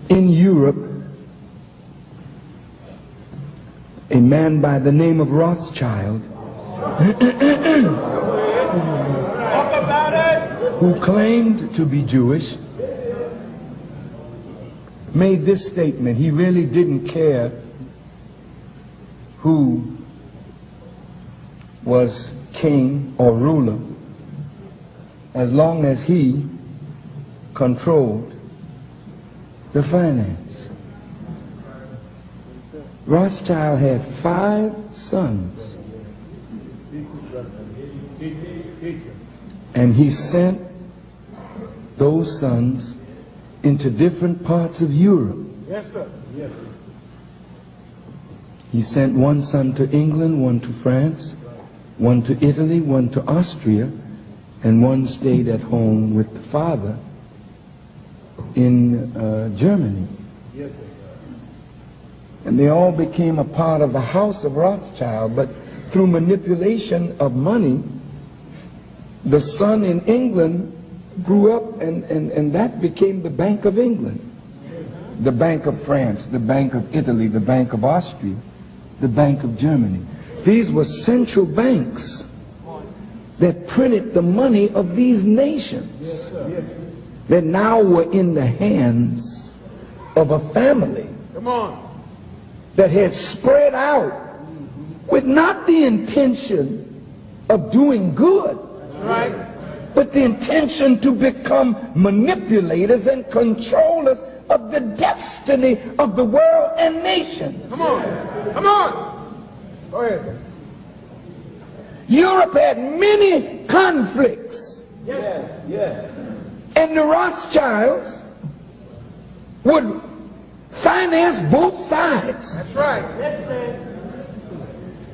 in Europe, a man by the name of Rothschild who claimed to be Jewish made this statement. He really didn't care who was king or ruler as long as he controlled the finance. Rothschild had 5 sons, and he sent those sons into different parts of Europe. Yes, sir. Yes. He sent one son to England, one to France, one to Italy, one to Austria, and one stayed at home with the father in Germany. Yes, sir. And they all became a part of the house of Rothschild, but through manipulation of money, the son in England grew up, and that became the Bank of England, the Bank of France, the Bank of Italy, the Bank of Austria, the Bank of Germany. These were central banks that printed the money of these nations that now were in the hands of a family that had spread out with not the intention of doing good, but the intention to become manipulators and controllers of the destiny of the world and nations. Come on. Come on. Go ahead. Europe had many conflicts. Yes. Yes. And the Rothschilds would finance both sides. That's right. Yes, sir.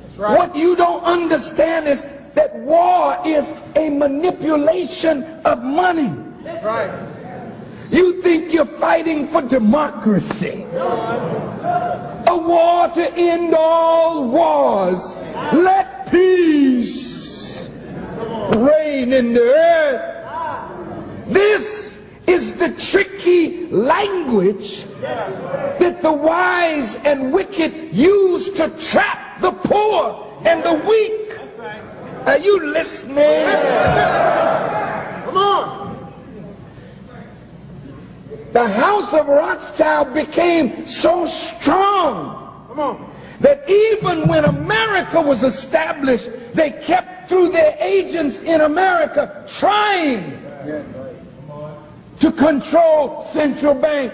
That's right. What you don't understand is that war is a manipulation of money. That's right. You think you're fighting for democracy. A war to end all wars. Let peace reign in the earth. This is the tricky language that the wise and wicked use to trap the poor and the weak. Are you listening? Come on. The house of Rothschild became so strong Come on. that even when America was established, they kept through their agents in America trying to control central bank.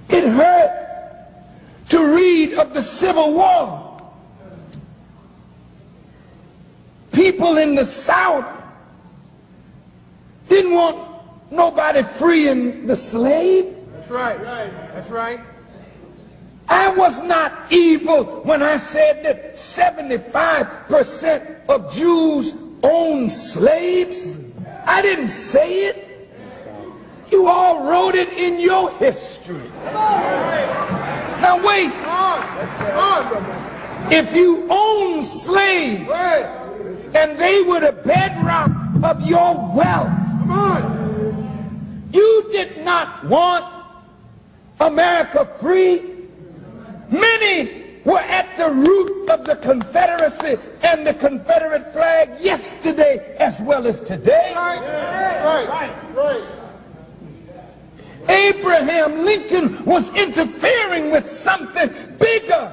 It hurt to read of the Civil War. People in the South didn't want nobody freeing the slave. That's right. That's right. I was not evil when I said that 75% of Jews own slaves. I didn't say it. You all wrote it in your history. Now wait. If you own slaves and they were the bedrock of your wealth, you did not want America free. Many were at the root of the Confederacy and the Confederate flag yesterday as well as today. Right. Abraham Lincoln was interfering with something bigger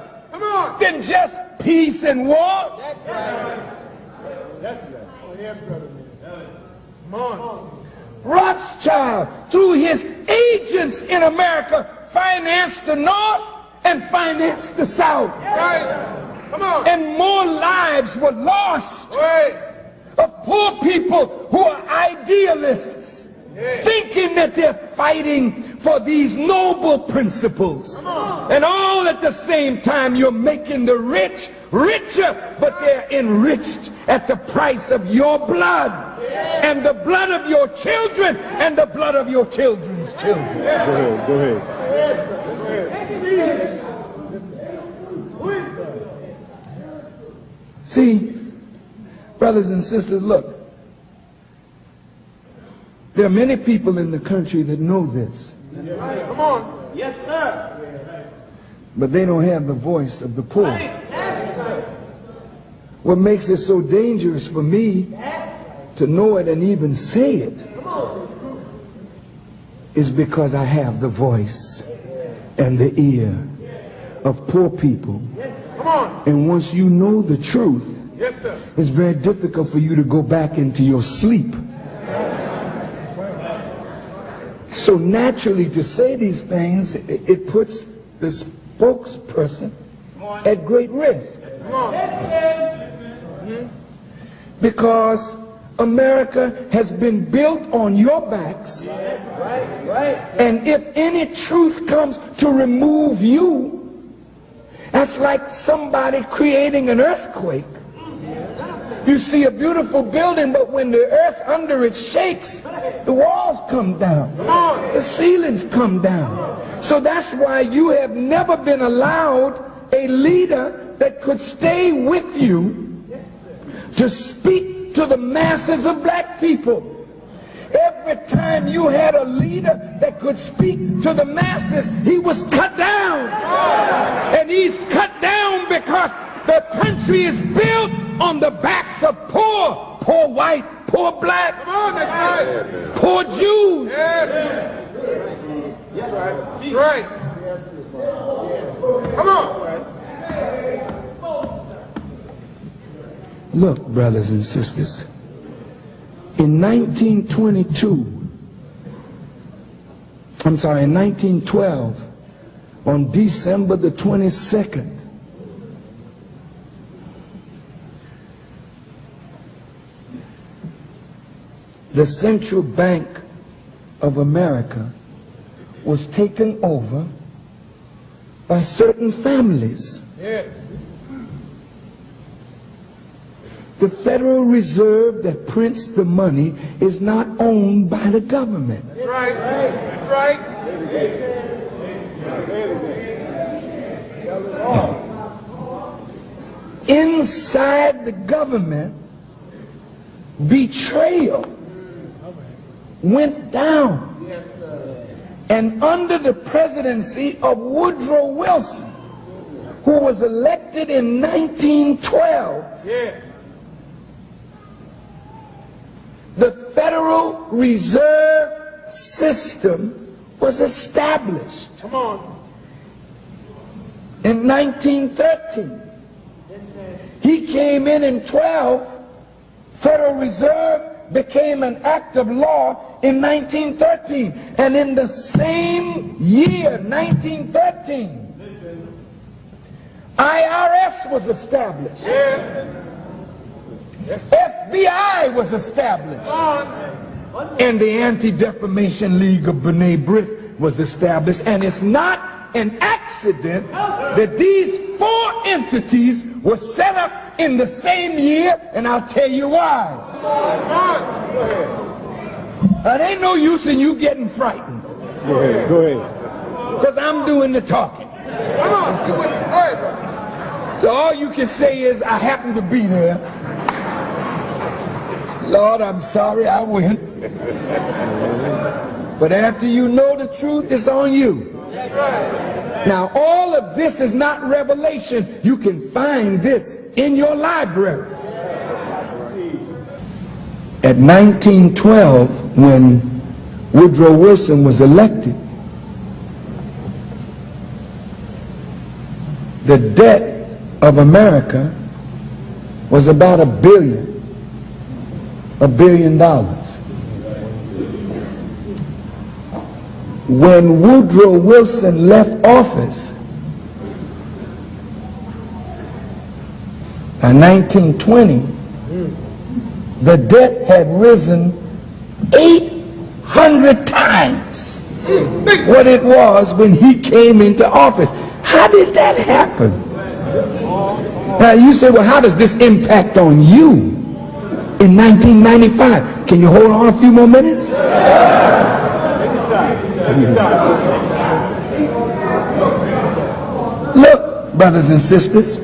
than just peace and war. That's right. Come on. Rothschild, through his agents in America, financed the North and financed the South. Right. Come on. And more lives were lost of poor people who are idealists, thinking that they're fighting for these noble principles. And all at the same time, you're making the rich richer, but they're enriched at the price of your blood and the blood of your children and the blood of your children's children. Go ahead. See, Brothers and sisters, look. There are many people in the country that know this. Come on. Yes, sir. But they don't have the voice of the poor. What makes it so dangerous for me to know it and even say it is because I have the voice and the ear of poor people. Come on. And once you know the truth, Yes, sir. it's very difficult for you to go back into your sleep. So naturally, to say these things, it puts the spokesperson at great risk. Come on. Because America has been built on your backs. And if any truth comes to remove you, that's like somebody creating an earthquake. You see a beautiful building, but when the earth under it shakes, the walls come down, the ceilings come down. So that's why you have never been allowed a leader that could stay with you to speak to the masses of black people. Every time you had a leader that could speak to the masses, he was cut down. And he's cut down because the country is built on the backs of poor white, poor black, Come on, that's right. poor Jews. Yes. That's right. Come on. Look, brothers and sisters, in 1912, on December the 22nd, the Central Bank of America was taken over by certain families. Yes. The Federal Reserve that prints the money is not owned by the government. That's right. That's right. Inside the government, betrayal went down. And under the presidency of Woodrow Wilson, who was elected in 1912, Yes. the Federal Reserve System was established Come on. in 1913. He came in 12. Federal Reserve became an act of law in 1913. And in the same year, 1913, IRS was established. Yes. FBI was established. Come on. And the Anti-Defamation League of B'nai B'rith was established. And it's not an accident that these four entities were set up in the same year, and I'll tell you why. Come on. It ain't no use in you getting frightened, Go ahead. Go ahead. because I'm doing the talking. Come on. See what you heard. So all you can say is, I happened to be there. Lord, I'm sorry I went. But after you know the truth, it's on you. That's right. Now, all of this is not revelation. You can find this in your libraries. At 1912, when Woodrow Wilson was elected, the debt of America was about $1 billion. When Woodrow Wilson left office by 1920, the debt had risen 800 times what it was when he came into office. How did that happen? Now you say, well, how does this impact on you in 1995? Can you hold on a few more minutes? Look, brothers and sisters,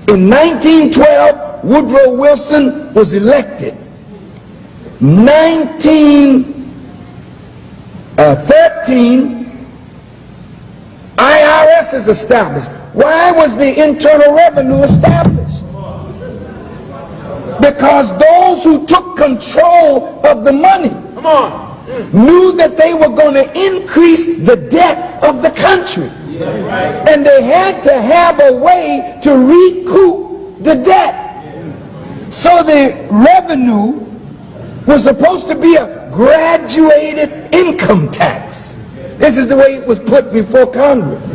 In 1912, Woodrow Wilson was elected. 1913, IRS is established. Why was the Internal Revenue established? Because those who took control of the money knew that they were going to increase the debt of the country. And they had to have a way to recoup the debt. So the revenue was supposed to be a graduated income tax. This is the way it was put before Congress.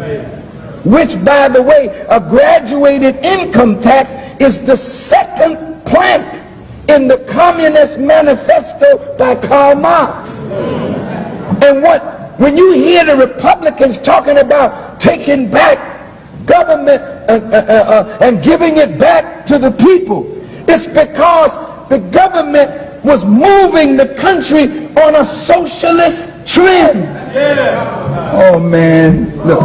Which, by the way, a graduated income tax is the second plank in the Communist Manifesto by Karl Marx. And when you hear the Republicans talking about taking back government and giving it back to the people, it's because the government was moving the country on a socialist trend. Oh man, look.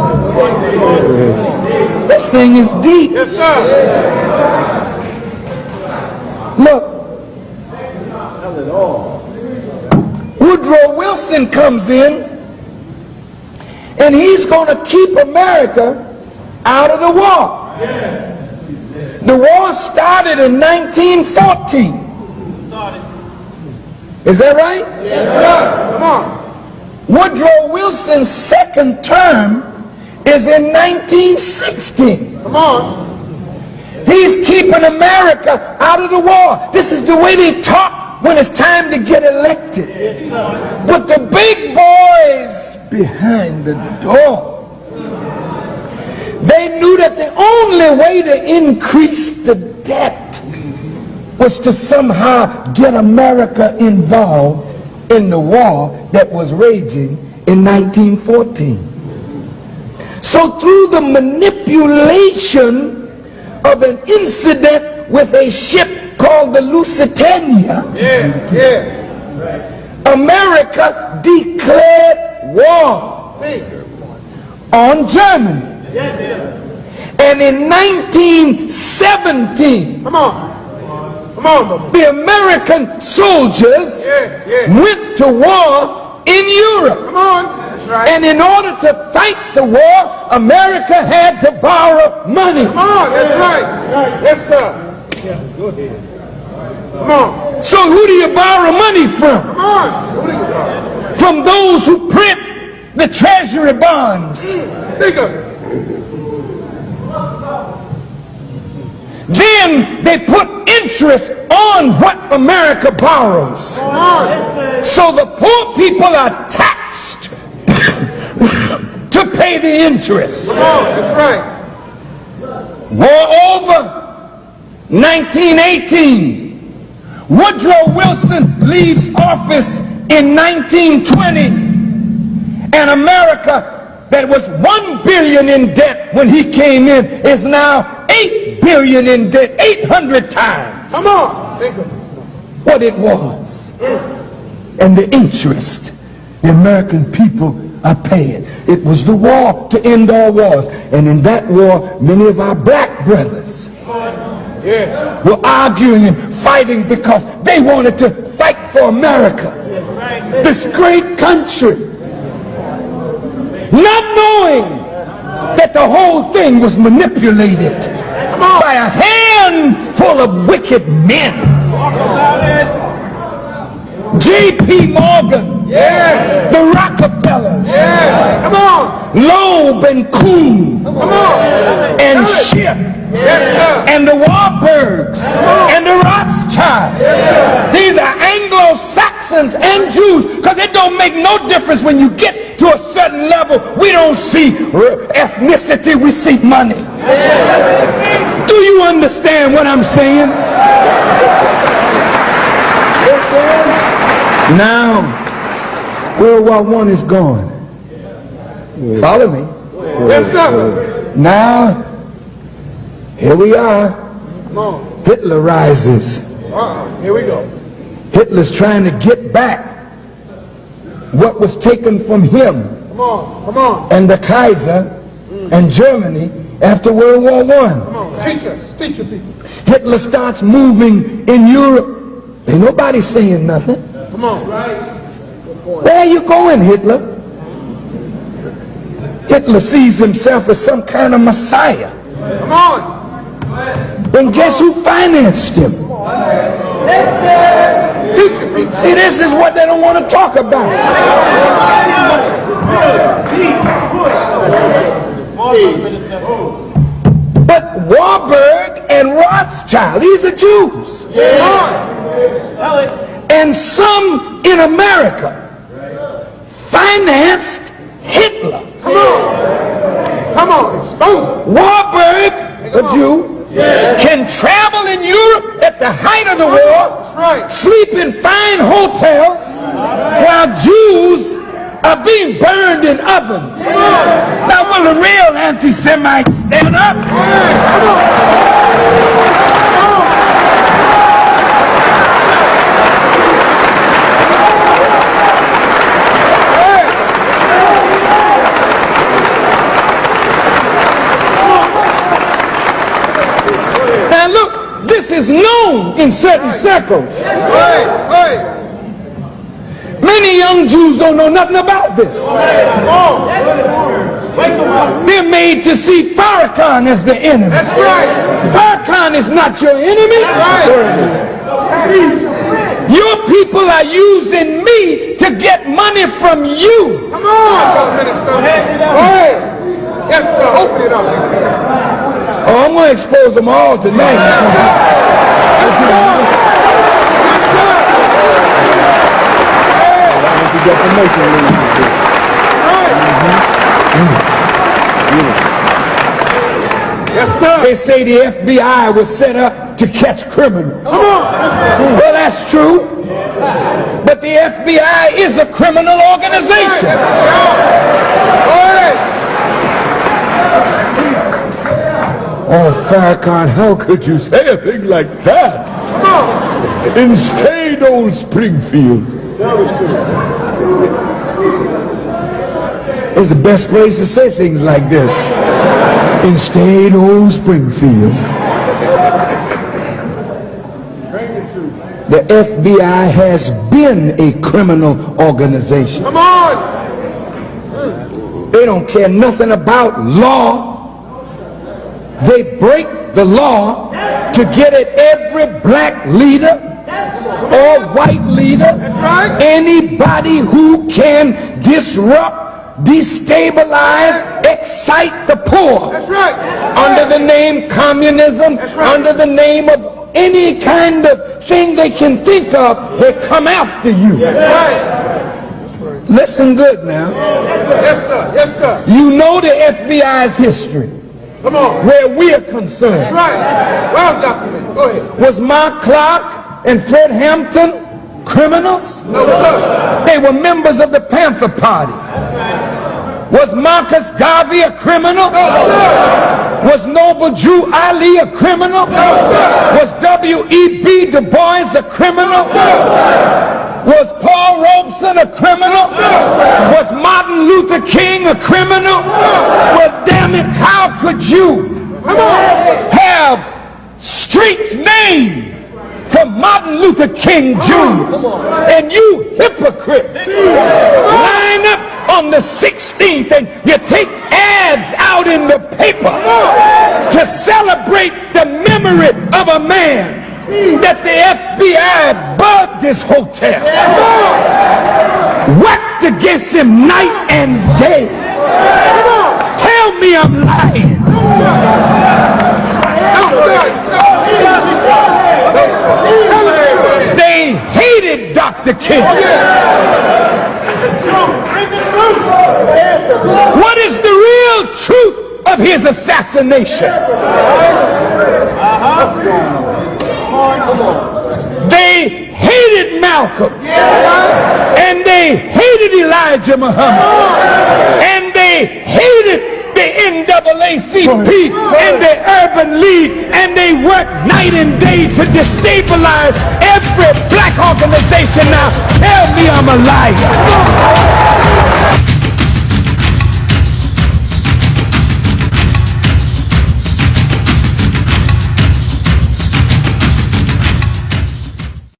This thing is deep. Yes, sir. Look. Woodrow Wilson comes in, and he's going to keep America out of the war. The war started in 1914. Is that right? Yes, sir. Come on. Woodrow Wilson's second term is in 1916. Come on. He's keeping America out of the war. This is the way they talk when it's time to get elected. But the big boys behind the door, they knew that the only way to increase the debt was to somehow get America involved in the war that was raging in 1914. So through the manipulation of an incident with a ship called the Lusitania, America declared war on Germany. And in 1917, the American soldiers went to war in Europe. And in order to fight the war, America had to borrow money. Come on, that's right. Yes, sir. Go ahead. Come on. So who do you borrow money from? Come on. Who do you borrow? From those who print the treasury bonds. Think of it. Then they put interest on what America borrows. Come on. So the poor people are taxed to pay the interest. Come on, that's right. War over. 1918. Woodrow Wilson leaves office in 1920, and America, that was $1 billion in debt when he came in, is now $8 billion in debt, 800 times. Come on, think of this. What it was. And the interest the American people are paying. It was the war to end all wars. And in that war, many of our black brothers were arguing and fighting because they wanted to fight for America, this great country, not knowing that the whole thing was manipulated by a handful of wicked men. J.P. Morgan, the Rockefellers, Come on. Loeb and Kuhn, Come on. and Schiff, and the Warburgs, and the Rothschilds. These are Anglo-Saxons and Jews, because it don't make no difference when you get to a certain level. We don't see ethnicity, we see money. Do you understand what I'm saying? Now, World War I is gone. Follow me. Yes, sir. Now, here we are. Come on. Hitler rises. Here we go. Hitler's trying to get back what was taken from him Come on. Come on. and the Kaiser and Germany after World War I. Come on, teach us. Teach your people. Hitler starts moving in Europe. Ain't nobody saying nothing. Come on. Where are you going, Hitler? Hitler sees himself as some kind of messiah. Come on. And guess who financed him? Teach your people. See, this is what they don't want to talk about. But Warburg and Rothschild, these are Jews. And some in America financed Hitler. Come on. Come on. Expose it. Warburg, a Jew, can travel in Europe at the height of the war, That's right. sleep in fine hotels, while Jews are being burned in ovens. Now, will the real anti-Semites stand up? Now look, this is known in certain circles. Many young Jews don't know nothing about this. They're made to see Farrakhan as the enemy. That's right. Farrakhan is not your enemy. Your people are using me to get money from you. Come on, minister. Go ahead. Yes, sir. Open it up. Oh, I'm going to expose them all tonight. Yes, sir. They say the FBI was set up to catch criminals. Come on. Well, that's true. But the FBI is a criminal organization. Go ahead. Oh, Farrakhan, how could you say a thing like that? Come on. In staid old Springfield. It's the best place to say things like this. In staid old Springfield. The FBI has been a criminal organization. Come on. They don't care nothing about law. They break the law to get at every black leader or white leader, right. anybody who can disrupt, destabilize, excite the poor. That's right. Under the name communism, That's right. under the name of any kind of thing they can think of, they come after you. That's right. Listen good now. Yes, sir. Yes, sir. You know the FBI's history, Come on. where we're concerned. That's right. Well documented. Go ahead. Was Mark Clark and Fred Hampton criminals? No, sir. They were members of the Panther Party. Was Marcus Garvey a criminal? No, sir. Was Noble Drew Ali a criminal? No, sir. Was W.E.B. Du Bois a criminal? Was Paul Robeson a criminal? Was Martin Luther King a criminal? Well, damn it, how could you have streets named for Martin Luther King Jr. and you hypocrites line up on the 16th and you take ads out in the paper to celebrate the memory of a man that the FBI bugged this hotel, worked against him night and day. Tell me I'm lying. They hated Dr. King. What is the real truth of his assassination? They hated Malcolm, and they hated Elijah Muhammad, and they hated the NAACP and the Urban League, and they work night and day to destabilize every black organization. Now tell me I'm a liar.